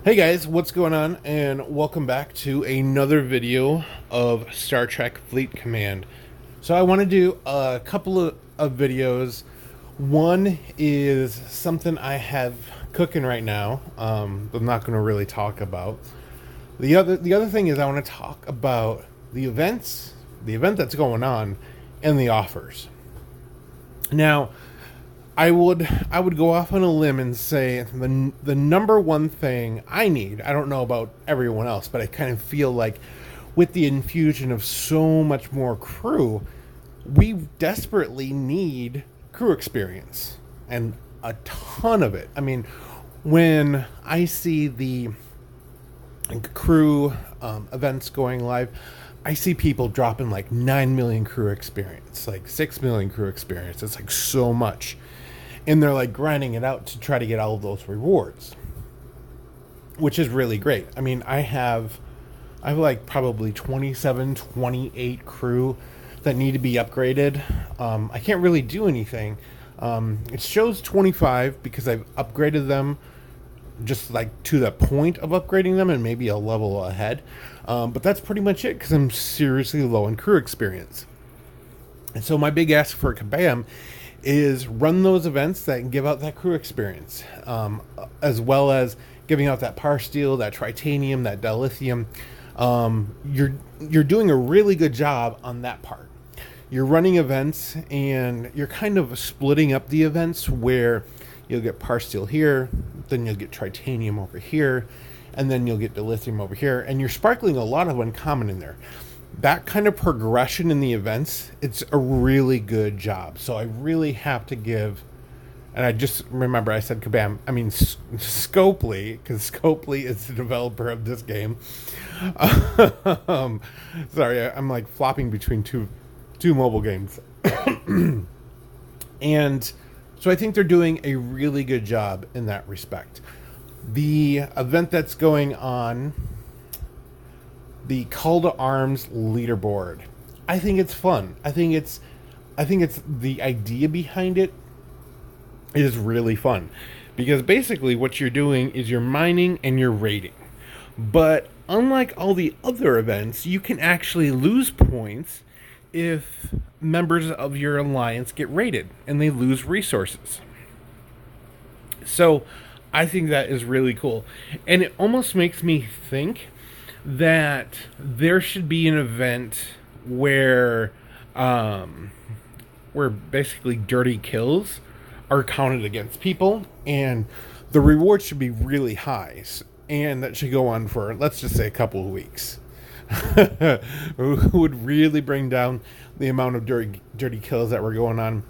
Hey guys, what's going on? And welcome back to another video of Star Trek Fleet Command. So I want to do a couple of videos. One is something I have cooking right now. I'm not going to really talk about. The other thing is I want to talk about the event that's going on, and the offers. Now, I would go off on a limb and say the number one thing I need. I don't know about everyone else, but I kind of feel like with the infusion of so much more crew, we desperately need crew experience and a ton of it. I mean, when I see the crew events going live, I see people dropping like 9 million crew experience, like 6 million crew experience. It's like so much. And they're like grinding it out to try to get all of those rewards, which is really great. I mean, I have like probably 27, 28 crew that need to be upgraded. I can't really do anything. It shows 25 because I've upgraded them just like to the point of upgrading them and maybe a level ahead. But that's pretty much it because I'm seriously low in crew experience. And so my big ask for Kabam is run those events that can give out that crew experience, as well as giving out that par steel, that tritanium, that dilithium. You're doing a really good job on that part. You're running events and you're kind of splitting up the events where you'll get par steel here, then you'll get tritanium over here, and then you'll get dilithium over here, and you're sparkling a lot of uncommon in there. That kind of progression in the events, it's a really good job. So I really have to give, and I just remember I said Kabam, I mean Scopely, because Scopely is the developer of this game. Sorry, I'm like flopping between two mobile games. And so I think they're doing a really good job in that respect. The event that's going on, the Call to Arms leaderboard, I think it's fun. I think it's the idea behind it is really fun, because basically what you're doing is you're mining and you're raiding. But unlike all the other events, you can actually lose points if members of your alliance get raided and they lose resources. So I think that is really cool. And it almost makes me think that there should be an event where where basically dirty kills are counted against people, and the reward should be really high, and that should go on for, let's just say, a couple of weeks. Would really bring down the amount of dirty kills that were going on.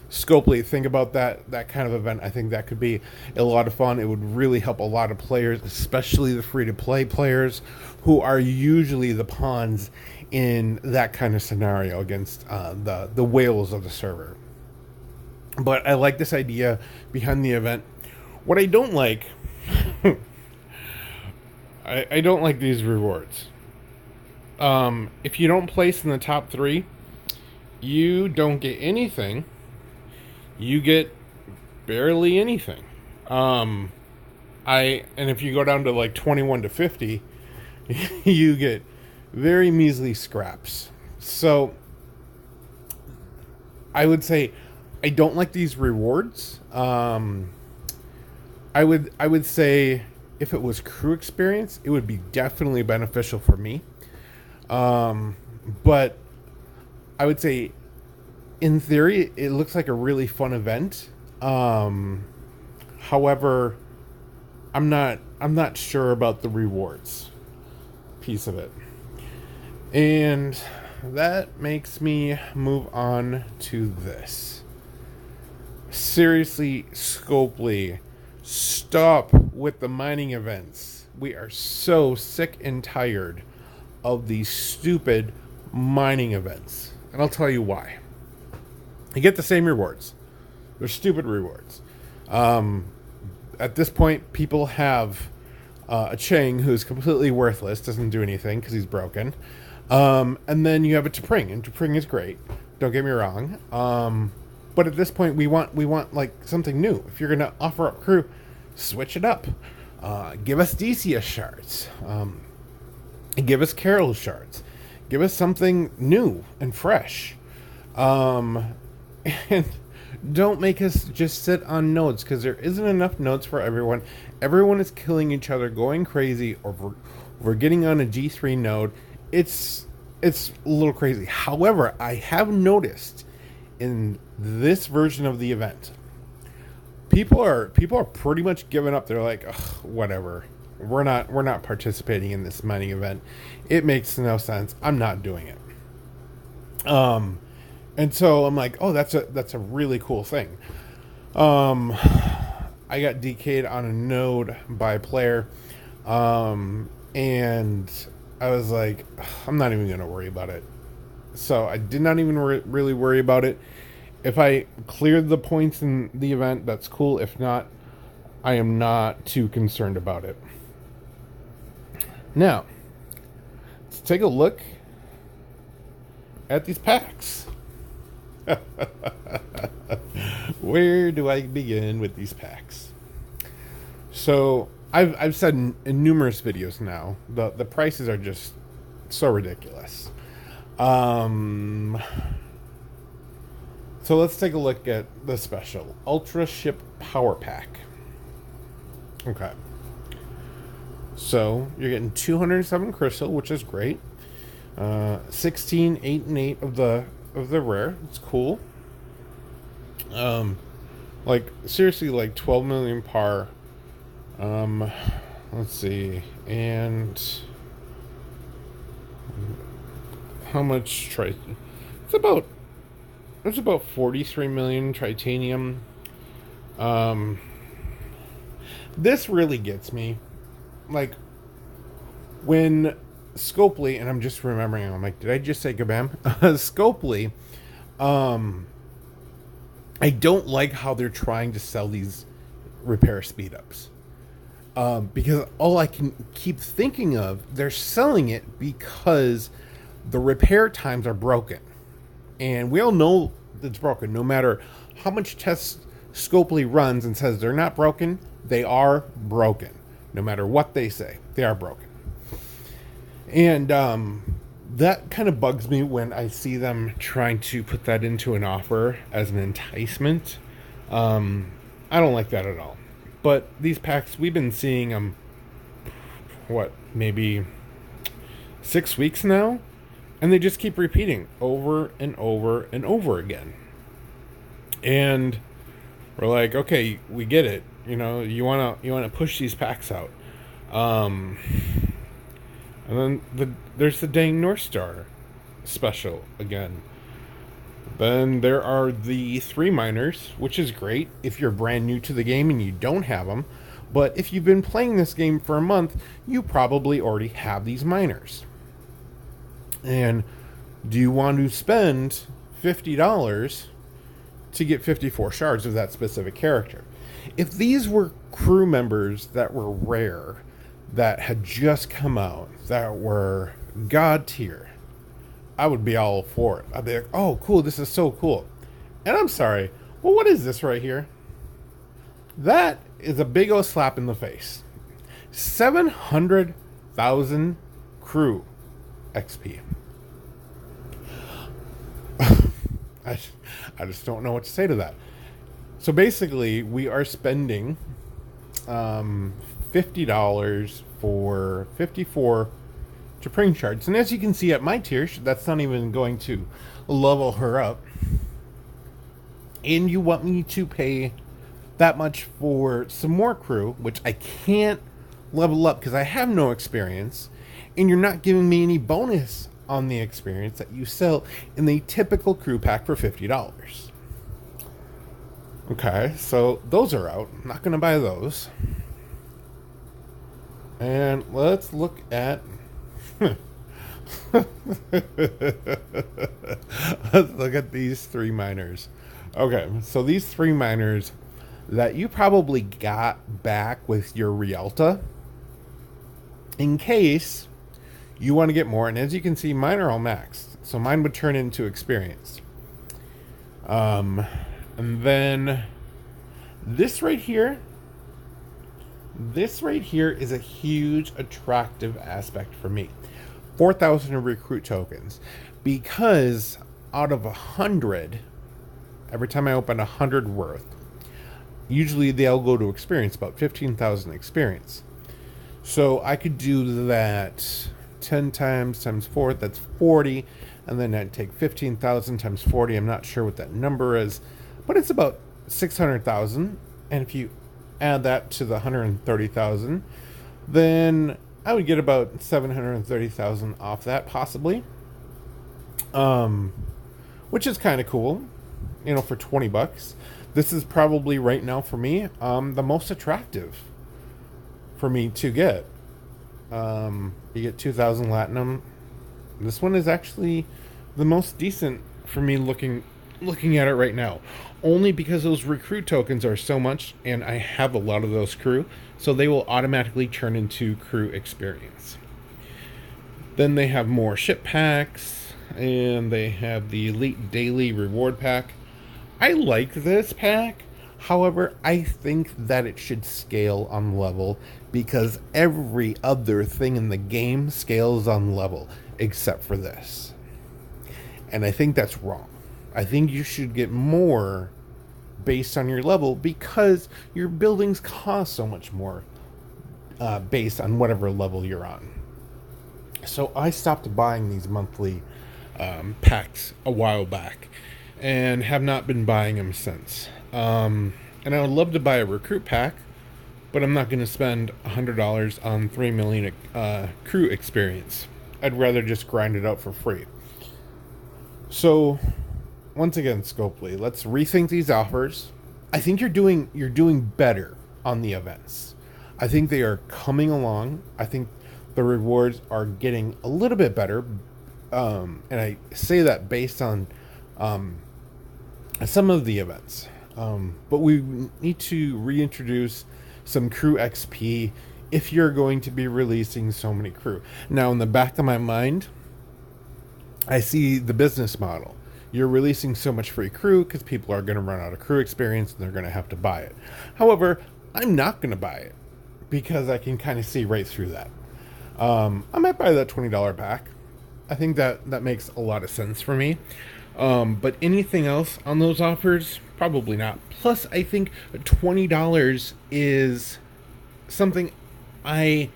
Scopely, think about that kind of event. I think that could be a lot of fun. It would really help a lot of players, especially the free-to-play players, who are usually the pawns in that kind of scenario against the whales of the server. But I like this idea behind the event. What I don't like, I don't like these rewards. If you don't place in the top 3, you don't get anything. You get barely anything. And if you go down to like 21 to 50, you get very measly scraps. So I would say I don't like these rewards. I would say if it was crew experience, it would be definitely beneficial for me. But I would say, in theory, it looks like a really fun event. However, I'm not sure about the rewards piece of it. And that makes me move on to this. Seriously, Scopely, stop with the mining events. We are so sick and tired of these stupid mining events. And I'll tell you why. You get the same rewards. They're stupid rewards. At this point, people have a Chang who's completely worthless, doesn't do anything because he's broken. And then you have a T'Pring, and T'Pring is great. Don't get me wrong. But at this point, we want like something new. If you're gonna offer up crew, Switch it up. Give us Decius shards. Give us Carol shards. Give us something new and fresh. And don't make us just sit on nodes, because there isn't enough nodes for everyone. Everyone is killing each other, going crazy, or we're getting on a G3 node. It's a little crazy. However, I have noticed in this version of the event, people are pretty much giving up. They're like, ugh, whatever. We're not participating in this mining event. It makes no sense. I'm not doing it. And so I'm like, oh, that's a really cool thing. I got DK'd on a node by a player, and I was like, I'm not even gonna worry about it. So I did not even really worry about it. If I cleared the points in the event, that's cool. If not, I am not too concerned about it. Now, let's take a look at these packs. Where do I begin with these packs? So I've said in numerous videos now, the prices are just so ridiculous. So let's take a look at the special Ultra Ship Power Pack. Okay. So you're getting 207 crystal, which is great. 16, 8, and 8 of the rare. It's cool. Like seriously, like 12 million par. Let's see, and how much it's about 43 million titanium. This really gets me. Like, when Scopely, and I'm just remembering, I'm like, did I just say kabam? Scopely, I don't like how they're trying to sell these repair speed ups. Because all I can keep thinking of, they're selling it because the repair times are broken. And we all know it's broken. No matter how much tests Scopely runs and says they're not broken, they are broken. No matter what they say, they are broken. And that kind of bugs me when I see them trying to put that into an offer as an enticement. I don't like that at all. But these packs, we've been seeing them, maybe 6 weeks now? And they just keep repeating over and over and over again. And we're like, okay, we get it. You know, you wanna push these packs out. And then there's the dang North Star special again. Then there are the 3 miners, which is great if you're brand new to the game and you don't have them. But if you've been playing this game for a month, you probably already have these miners. And do you want to spend $50 to get 54 shards of that specific character? If these were crew members that were rare, that had just come out, that were god tier, I would be all for it. I'd be like, oh, cool, this is so cool. And I'm sorry, well, what is this right here? That is a big old slap in the face. 700,000 crew XP. I just don't know what to say to that. So basically, we are spending $50 for 54 Japring shards. And as you can see at my tier, that's not even going to level her up. And you want me to pay that much for some more crew, which I can't level up because I have no experience. And you're not giving me any bonus on the experience that you sell in the typical crew pack for $50. Okay, so those are out. I'm not going to buy those. And let's look at... Let's look at these 3 miners. Okay, so these 3 miners that you probably got back with your Rialta in case you want to get more. And as you can see, mine are all maxed, so mine would turn into experience. And then this right here, This right here is a huge attractive aspect for me. 4,000 recruit tokens. Because out of 100, every time I open 100 worth, usually they'll go to experience, about 15,000 experience. So I could do that 10 times 4, that's 40. And then I'd take 15,000 times 40. I'm not sure what that number is, but it's about 600,000. And if you add that to the 130,000, then I would get about 730,000 off that, possibly. Which is kind of cool, for $20. This is probably right now for me, the most attractive for me to get. You get 2,000 Latinum. This one is actually the most decent for me looking at it right now. Only because those recruit tokens are so much, and I have a lot of those crew, so they will automatically turn into crew experience. Then they have more ship packs, and they have the Elite Daily Reward Pack. I like this pack. However, I think that it should scale on level, because every other thing in the game scales on level except for this. And I think that's wrong. I think you should get more based on your level, because your buildings cost so much more based on whatever level you're on. So I stopped buying these monthly packs a while back and have not been buying them since. And I would love to buy a recruit pack, but I'm not going to spend $100 on 3 million crew experience. I'd rather just grind it out for free. So, once again, Scopely, let's rethink these offers. I think you're doing better on the events. I think they are coming along. I think the rewards are getting a little bit better. And I say that based on some of the events. But we need to reintroduce some crew XP if you're going to be releasing so many crew. Now, in the back of my mind, I see the business model. You're releasing so much free crew because people are going to run out of crew experience and they're going to have to buy it. However, I'm not going to buy it because I can kind of see right through that. I might buy that $20 pack. I think that makes a lot of sense for me. But anything else on those offers? Probably not. Plus, I think $20 is something I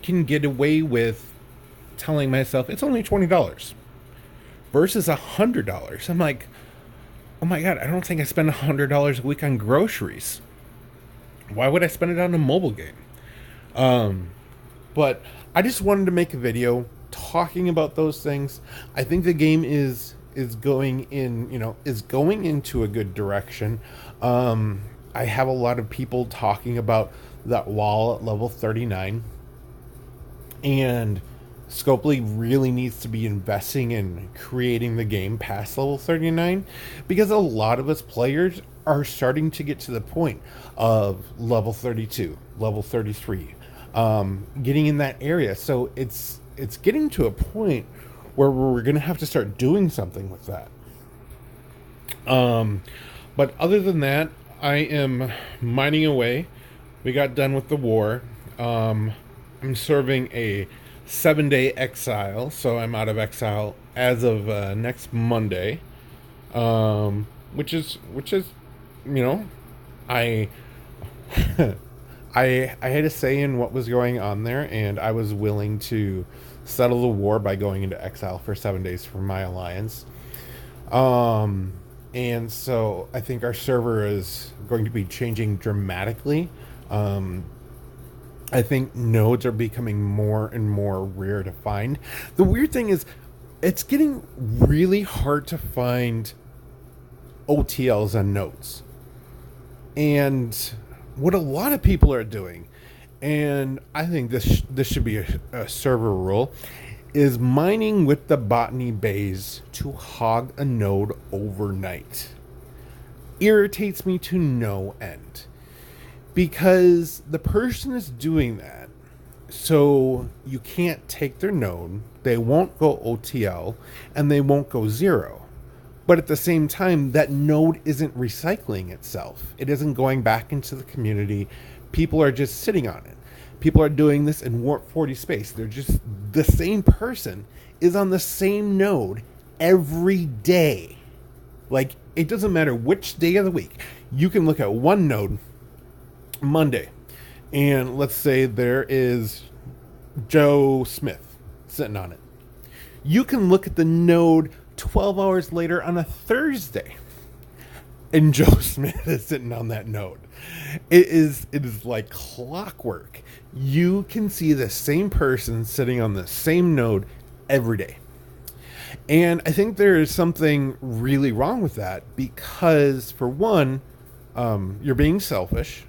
can get away with telling myself it's only $20 versus $100. I'm like, oh my God, I don't think I spend $100 a week on groceries. Why would I spend it on a mobile game? But I just wanted to make a video talking about those things. I think the game is going into a good direction. I have a lot of people talking about that wall at level 39, and Scopely really needs to be investing in creating the game past level 39, because a lot of us players are starting to get to the point of level 32, level 33, getting in that area. So it's getting to a point where we're going to have to start doing something with that. But other than that, I am mining away. We got done with the war. I'm serving a 7-day exile, so I'm out of exile as of next Monday. Which is I I had a say in what was going on there, and I was willing to settle the war by going into exile for 7 days for my alliance. And so I think our server is going to be changing dramatically. I think nodes are becoming more and more rare to find. The weird thing is, it's getting really hard to find OTLs on nodes. And what a lot of people are doing, and I think this should be a server rule, is mining with the Botany Bays to hog a node overnight. Irritates me to no end, because the person is doing that, so you can't take their node, they won't go OTL, and they won't go zero. But at the same time, that node isn't recycling itself. It isn't going back into the community, People are just sitting on it. People are doing this in warp 40 space. They're just, the same person is on the same node every day. Like, it doesn't matter which day of the week. You can look at one node Monday, and let's say there is Joe Smith sitting on it. You can look at the node 12 hours later on a Thursday, and Joe Smith is sitting on that node. It is like clockwork. You can see the same person sitting on the same node every day. And I think there is something really wrong with that because, for one, you're being selfish,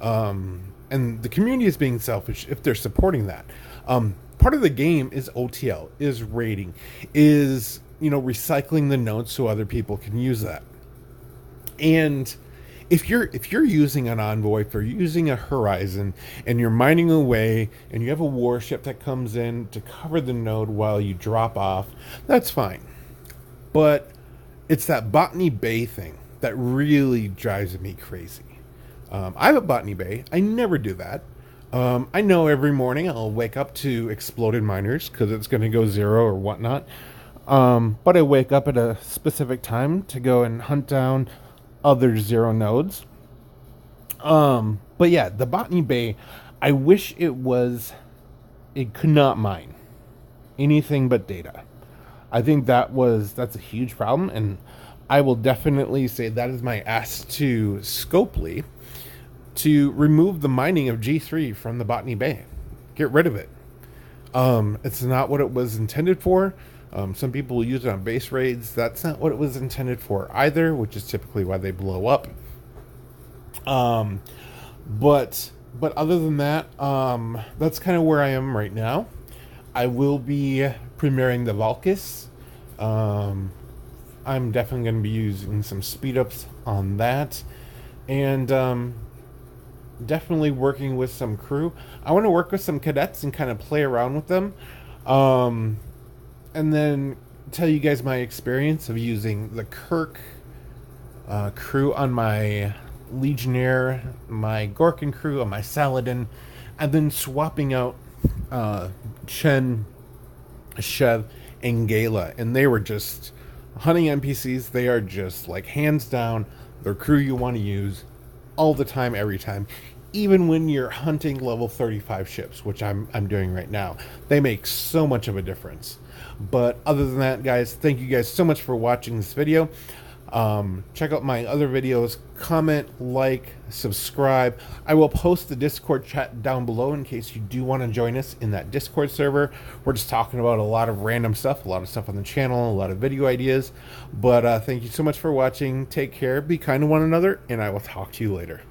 and the community is being selfish if they're supporting that. Part of the game is OTL, is rating, is, recycling the nodes so other people can use that. And if you're using an Envoy, if you're using a Horizon, and you're mining away, and you have a warship that comes in to cover the node while you drop off, that's fine. But it's that Botany Bay thing that really drives me crazy. I have a Botany Bay. I never do that. I know every morning I'll wake up to exploded miners because it's going to go zero or whatnot. But I wake up at a specific time to go and hunt down other zero nodes. But yeah, the Botany Bay, I wish it could not mine anything but data. I think that's a huge problem, and I will definitely say that is my ask to Scopely to remove the mining of G3 from the Botany Bay. Get rid of it. It's not what it was intended for. Some people will use it on base raids. That's not what it was intended for either, which is typically why they blow up. But other than that, that's kind of where I am right now. I will be premiering the Valkis. I'm definitely going to be using some speed ups on that, and definitely working with some crew. I want to work with some cadets and kind of play around with them. And then tell you guys my experience of using the Kirk crew on my Legionnaire, my Gorkin crew on my Saladin, and then swapping out Chen, Chev, and Gala. And they were just hunting NPCs. They are just like hands down the crew you want to use all the time, every time. Even when you're hunting level 35 ships, which I'm doing right now, they make so much of a difference. But other than that, guys, thank you guys so much for watching this video. Check out my other videos, comment, like, subscribe. I will post the Discord chat down below in case you do want to join us in that Discord server. We're just talking about a lot of random stuff, a lot of stuff on the channel, a lot of video ideas. But thank you so much for watching. Take care, be kind to one another, and I will talk to you later.